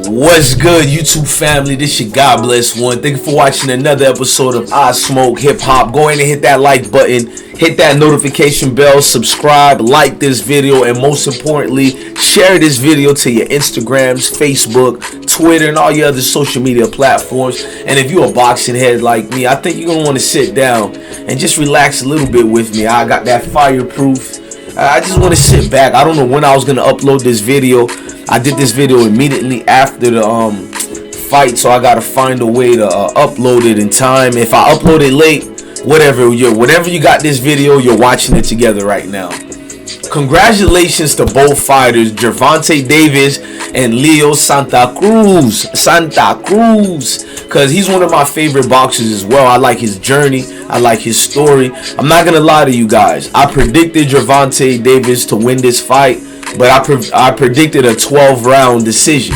What's good, YouTube family? This your God Bless One. Thank you for watching another episode of Ismokehiphop. Go ahead and hit that like button, hit that notification bell, subscribe, like this video, and most importantly, share this video to your Instagrams, Facebook, Twitter, and all your other social media platforms. And if you're a boxing head like me, I think you're gonna want to sit down and just relax a little bit with me. I got that fireproof. I just want to sit back. I don't know when I was gonna upload this video. I did this video immediately after the fight, so I gotta find a way to upload it in time. If I upload it late, whatever you got this video, you're watching it together right now. Congratulations to both fighters, Gervonta Davis and Leo Santa Cruz, because he's one of my favorite boxers as well. I like his journey, I like his story. I'm not gonna lie to you guys, I predicted Gervonta Davis to win this fight, but I predicted a 12-round decision.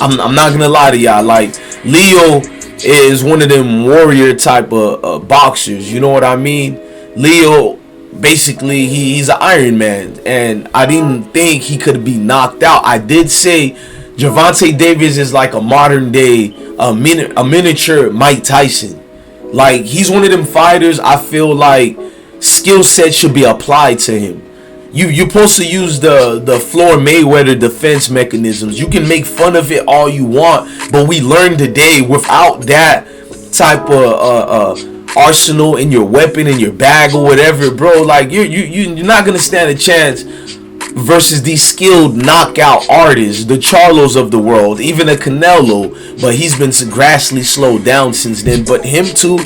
I'm not gonna lie to y'all. Like, Leo is one of them warrior type of boxers. You know what I mean? Leo, basically, he's an Iron Man, and I didn't think he could be knocked out. I did say Gervonta Davis is like a modern day, a miniature Mike Tyson. Like, he's one of them fighters I feel like skill set should be applied to him. You're supposed to use the Floyd Mayweather defense mechanisms. You can make fun of it all you want, but we learned today, without that type of arsenal in your weapon, in your bag or whatever, bro, like you're not gonna stand a chance versus these skilled knockout artists, the Charlos of the world, even a Canelo, but he's been gradually slowed down since then. But him too.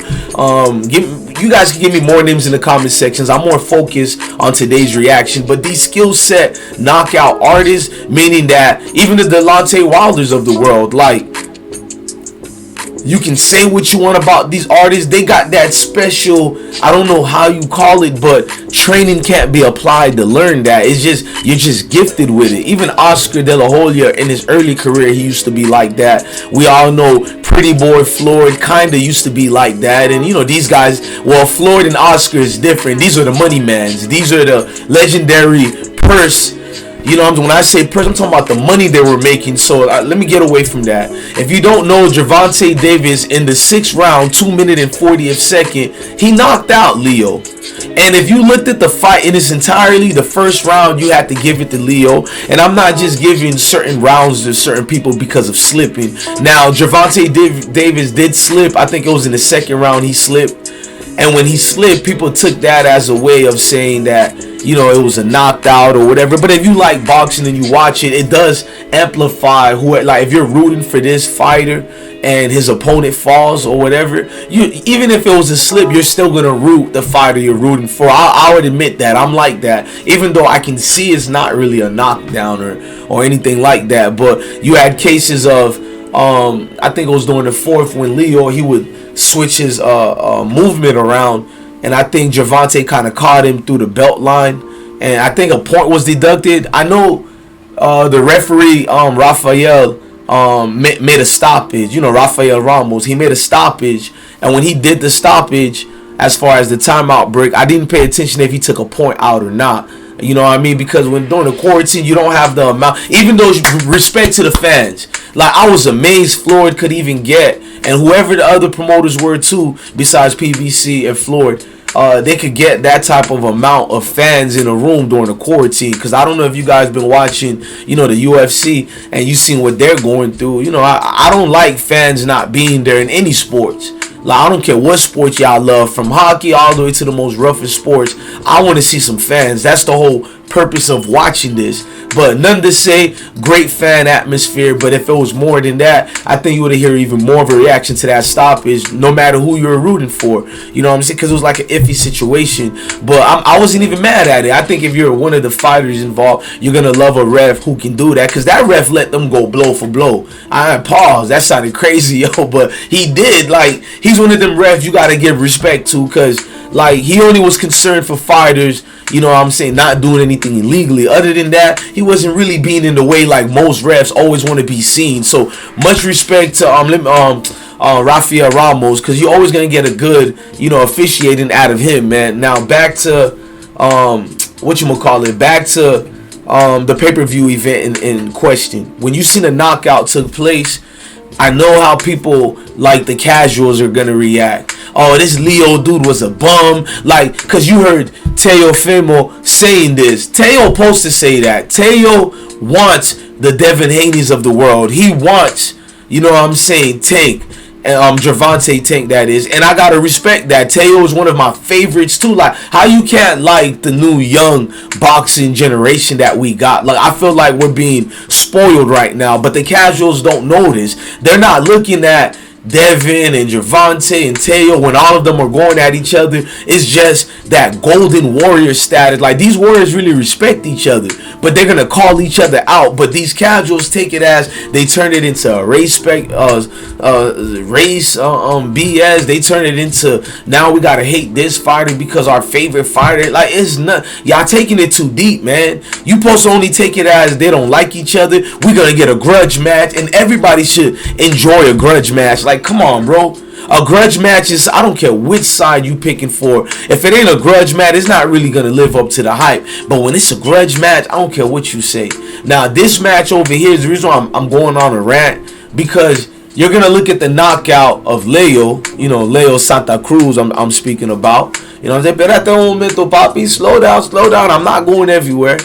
You guys can give me more names in the comment sections. I'm more focused on today's reaction. But these skill set knockout artists, meaning that even the Deontay Wilders of the world, like, you can say what you want about these artists. They got that special, I don't know how you call it, but training can't be applied to learn that. It's just, you're just gifted with it. Even Oscar De La Hoya in his early career, he used to be like that. We all know Pretty Boy Floyd kind of used to be like that. And you know, these guys, well, Floyd and Oscar is different. These are the money mans. These are the legendary purse. You know, when I say purse, I'm talking about the money they were making. So let me get away from that. If you don't know, Gervonta Davis in the 6th round, 2 minute and 40th second, he knocked out Leo. And if you looked at the fight in its entirety, the first round, you had to give it to Leo. And I'm not just giving certain rounds to certain people because of slipping. Now, Gervonta Davis did slip. I think it was in the 2nd round he slipped. And when he slipped, people took that as a way of saying that, you know, it was a knocked out or whatever. But if you like boxing and you watch it, it does amplify who, like, if you're rooting for this fighter and his opponent falls or whatever, even if it was a slip, you're still gonna root the fighter you're rooting for. I would admit that I'm like that, even though I can see it's not really a knockdown or anything like that. But you had cases of I think it was during the 4th when Leo, he would switch his movement around, and I think Gervonta kind of caught him through the belt line, and I think a point was deducted. I know the referee Rafael made a stoppage. You know, Rafael Ramos, he made a stoppage, and when he did the stoppage, as far as the timeout break, I didn't pay attention if he took a point out or not. You know what I mean? Because when during the quarantine, you don't have the amount. Even though, respect to the fans, like, I was amazed Floyd could even get, and whoever the other promoters were too, besides PBC and Floyd, they could get that type of amount of fans in a room during the quarantine. Because I don't know if you guys been watching, you know, the UFC, and you seen what they're going through. You know, I don't like fans not being there in any sports. Like, I don't care what sports y'all love, from hockey all the way to the most roughest sports. I want to see some fans. That's the whole purpose of watching this. But none to say, great fan atmosphere. But if it was more than that, I think you would hear even more of a reaction to that stoppage, no matter who you're rooting for. You know what I'm saying? Because it was like an iffy situation. But I wasn't even mad at it. I think if you're one of the fighters involved, you're going to love a ref who can do that. Because that ref let them go blow for blow. I pause. That sounded crazy, yo. But he did. Like, he's one of them refs you got to give respect to. Because, like, he only was concerned for fighters, you know what I'm saying, not doing anything illegally. Other than that, he wasn't really being in the way like most refs always want to be seen. So much respect to Rafael Ramos, because you're always gonna get a good, you know, officiating out of him, man. Now back to back to the pay-per-view event in question. When you seen a knockout took place, I know how people like the casuals are gonna react. Oh, this Leo dude was a bum. Like, cause you heard Teo Fimo saying this. Teo supposed to say that. Teo wants the Devin Haney's of the world. He wants, you know what I'm saying, Tank. Gervonta Tank, that is, and I gotta respect that. Teo is one of my favorites too. Like, how you can't like the new young boxing generation that we got? Like, I feel like we're being spoiled right now, but the casuals don't notice. They're not looking at Devin and Gervonta and Teo when all of them are going at each other. It's just that golden warrior status. Like, these warriors really respect each other, but they're gonna call each other out. But these casuals take it as they turn it into a race BS. They turn it into, now we gotta hate this fighter because our favorite fighter. Like, it's not, y'all taking it too deep, man. You supposed to only take it as they don't like each other. We're gonna get a grudge match, and everybody should enjoy a grudge match. Like, come on, bro. A grudge match is, I don't care which side you picking for. If it ain't a grudge match, it's not really gonna live up to the hype. But when it's a grudge match, I don't care what you say. Now, this match over here is the reason why I'm going on a rant, because you're gonna look at the knockout of Leo, you know, Leo Santa Cruz. I'm speaking about. You know what I'm saying? Espérate un momento, papi. Slow down, slow down. I'm not going everywhere.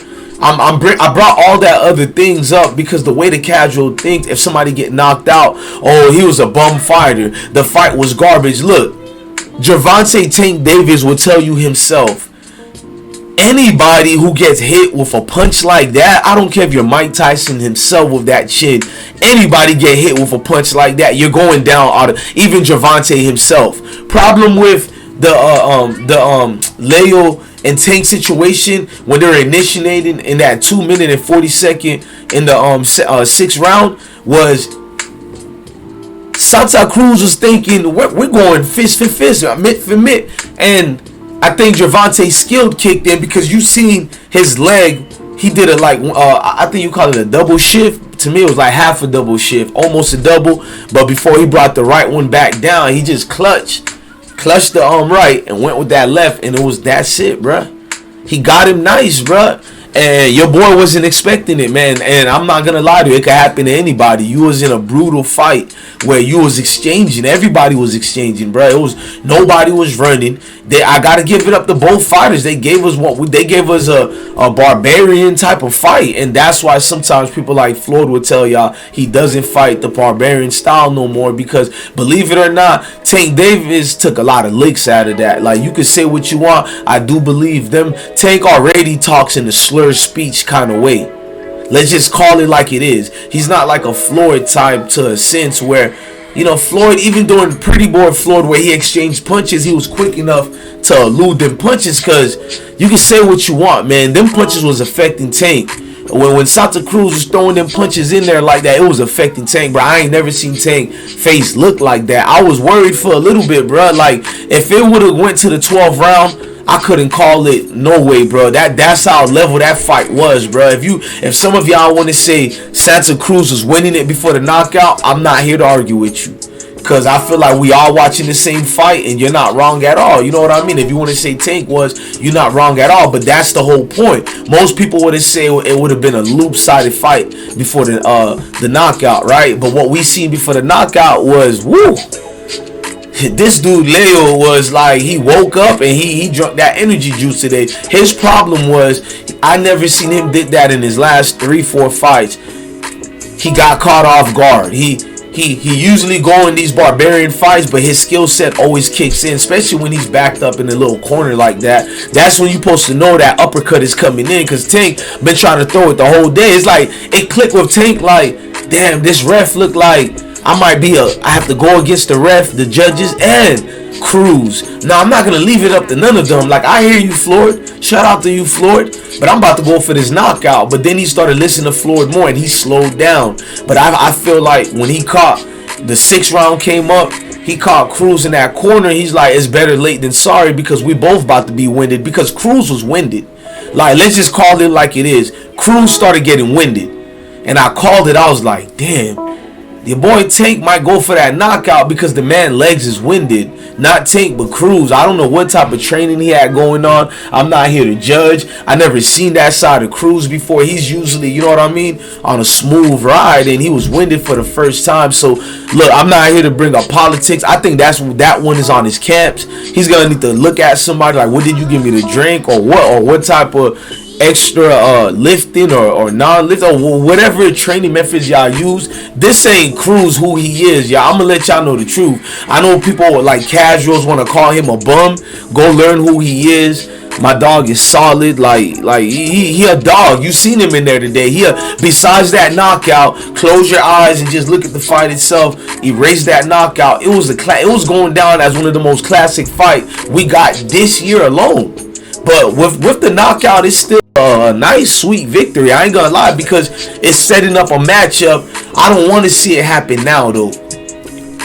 I brought all that other things up because the way the casual thinks, if somebody get knocked out, oh, he was a bum fighter, the fight was garbage. Look, Gervonta Tank Davis will tell you himself, anybody who gets hit with a punch like that, I don't care if you're Mike Tyson himself with that chin, anybody get hit with a punch like that, you're going down. Even Gervonta himself. Problem with the Leo and Tank situation when they're initiating in that 2 minute and 40 second in the 6th round was Santa Cruz was thinking we're going fist for fist, mitt for mitt, and I think Gervonta's skill kicked in because you seen his leg. He did it like I think you call it a double shift. To me, it was like half a double shift, almost a double. But before he brought the right one back down, he just clutched the arm right and went with that left, and that's it, bruh. He got him nice, bruh. And your boy wasn't expecting it, man. And I'm not gonna lie to you, it could happen to anybody. You was in a brutal fight where you was exchanging. Everybody was exchanging, bruh. It was, nobody was running. I gotta give it up to both fighters. They gave us a barbarian type of fight, and that's why sometimes people like Floyd would tell y'all he doesn't fight the barbarian style no more, because believe it or not, Tank Davis took a lot of licks out of that. Like, you could say what you want, I do believe them. Tank already talks in a slurred speech kind of way. Let's just call it like it is. He's not like a Floyd type to a sense where, you know, Floyd, even during Pretty Boy Floyd where he exchanged punches, he was quick enough to elude them punches, because you can say what you want, man. Them punches was affecting Tank. When Santa Cruz was throwing them punches in there like that, it was affecting Tank, bro. I ain't never seen Tank face look like that. I was worried for a little bit, bro. Like, if it would have went to the 12th round, I couldn't call it no way, bro. That's how level that fight was, bro. If some of y'all want to say Santa Cruz was winning it before the knockout, I'm not here to argue with you, because I feel like we all watching the same fight, and you're not wrong at all. You know what I mean? If you want to say Tank was, you're not wrong at all. But that's the whole point. Most people would have said it would have been a loop-sided fight before the knockout, right? But what we seen before the knockout was, woo. This dude Leo was like, he woke up and he drank that energy juice today. His problem was, I never seen him did that in his last 3-4 fights. He got caught off guard. He usually go in these barbarian fights, but his skill set always kicks in, especially when he's backed up in a little corner like that. That's when you're supposed to know that uppercut is coming in, because Tank been trying to throw it the whole day. It's like, it clicked with Tank like, damn, this ref look like I have to go against the ref, the judges, and CRUZ. Now, I'm not going to leave it up to none of them. Like, I hear you, Floyd. Shout out to you, Floyd. But I'm about to go for this knockout. But then he started listening to Floyd more, and he slowed down. But I feel like when he caught, the 6th round came up, he caught CRUZ in that corner. He's like, it's better late than sorry, because we both about to be winded. Because CRUZ was winded. Like, let's just call it like it is. CRUZ started getting winded. And I called it. I was like, damn. Your boy Tank might go for that knockout because the man legs is winded. Not Tank, but CRUZ. I don't know what type of training he had going on. I'm not here to judge. I never seen that side of CRUZ before. He's usually, you know what I mean, on a smooth ride, and he was winded for the first time. So look, I'm not here to bring up politics. I think that one is on his camps. He's gonna need to look at somebody like, what did you give me to drink, or what type of extra lifting or non-lift or whatever training methods y'all use. This ain't CRUZ who he is, y'all. I'm gonna let y'all know the truth. I know people like casuals want to call him a bum. Go learn who he is. My dog is solid. Like he a dog. You seen him in there today. Besides that knockout, close your eyes and just look at the fight itself. Erase that knockout. It was going down as one of the most classic fight we got this year alone. But with the knockout, it's still a nice, sweet victory. I ain't gonna lie, because it's setting up a matchup. I don't want to see it happen now, though.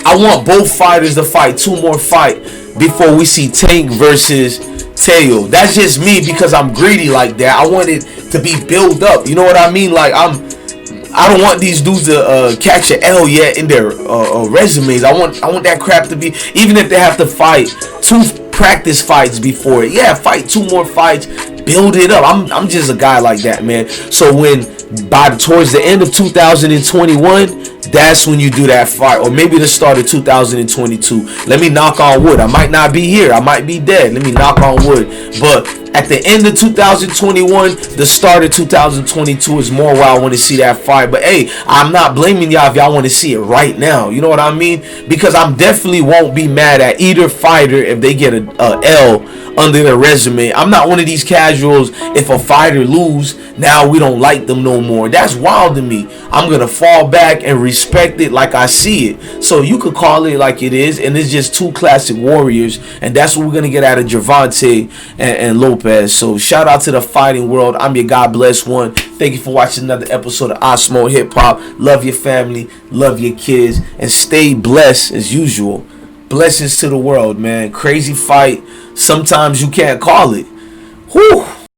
I want both fighters to fight 2 more fights before we see Tank versus Teo. That's just me, because I'm greedy like that. I want it to be built up. You know what I mean? Like I don't want these dudes to catch an L yet in their resumes. I want that crap to be, even if they have to fight 2 practice fights before it. Yeah, fight 2 more fights, build it up. I'm just a guy like that, man. So towards the end of 2021, that's when you do that fight, or maybe the start of 2022. Let me knock on wood. I might not be here. I might be dead. Let me knock on wood. But at the end of 2021, the start of 2022 is more where I want to see that fight. But hey, I'm not blaming y'all if y'all want to see it right now. You know what I mean? Because I'm definitely won't be mad at either fighter if they get a L under their resume. I'm not one of these casuals. If a fighter lose, now we don't like them no more. That's wild to me. I'm gonna fall back and respect it like I see it. So you could call it like it is, and it's just 2 classic warriors, and that's what we're gonna get out of Gervonta and Lopez. So shout out to the fighting world. I'm your God bless one. Thank you for watching another episode of Ismokehiphop. Love your family, love your kids, and stay blessed as usual. Blessings to the world, man. Crazy fight. Sometimes you can't call it. Whew.